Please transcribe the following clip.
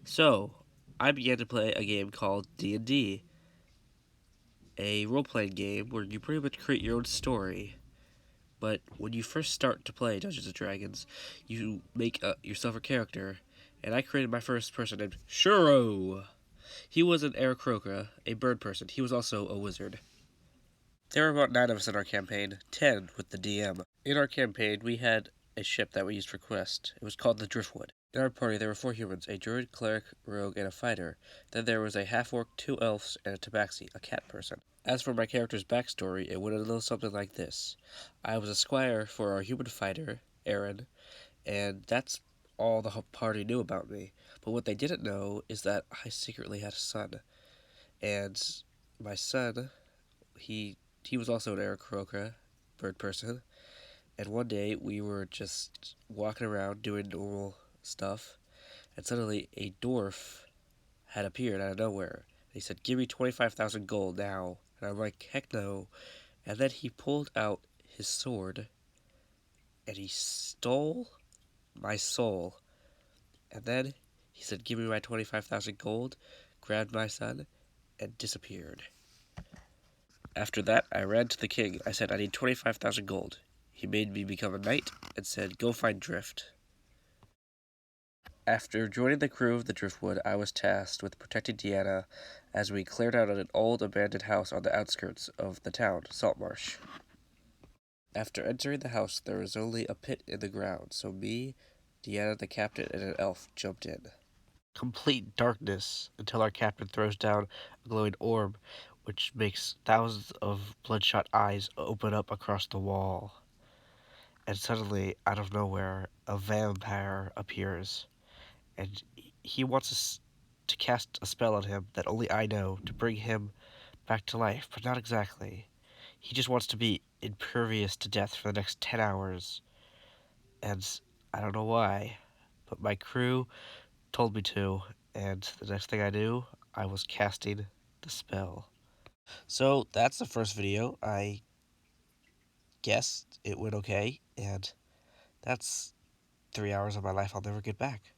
So, I began to play a game called D&D, a role-playing game where you pretty much create your own story. But when you first start to play Dungeons & Dragons, you make yourself a character, and I created my first person named Shuro. He was an Aarakocra, a bird person. He was also a wizard. There were about 9 of us in our campaign, 10 with the DM. In our campaign, we had a ship that we used for quest. It was called the Driftwood. In our party, there were 4 humans, a druid, cleric, rogue, and a fighter. Then there was a half-orc, 2 elves, and a tabaxi, a cat person. As for my character's backstory, it went a little something like this. I was a squire for our human fighter, Aaron, and that's all the party knew about me. But what they didn't know is that I secretly had a son. And my son, he was also an Aarakocra, bird person, and one day we were just walking around doing normal stuff, and suddenly a dwarf had appeared out of nowhere. He said, "Give me 25,000 gold now." And I'm like, "Heck no." And then he pulled out his sword, and he stole my soul. And then he said, "Give me my 25,000 gold," grabbed my son, and disappeared. After that, I ran to the king. I said, "I need 25,000 gold." He made me become a knight and said, "Go find Drift." After joining the crew of the Driftwood, I was tasked with protecting Deanna as we cleared out an old abandoned house on the outskirts of the town, Saltmarsh. After entering the house, there was only a pit in the ground, so me, Deanna the captain, and an elf jumped in. Complete darkness until our captain throws down a glowing orb, which makes thousands of bloodshot eyes open up across the wall. And suddenly, out of nowhere, a vampire appears, and he wants us to cast a spell on him that only I know to bring him back to life, but not exactly. He just wants to be impervious to death for the next 10 hours, and I don't know why, but my crew told me to, and the next thing I knew, I was casting the spell. So that's the first video. I guess it went okay, and that's 3 hours of my life I'll never get back.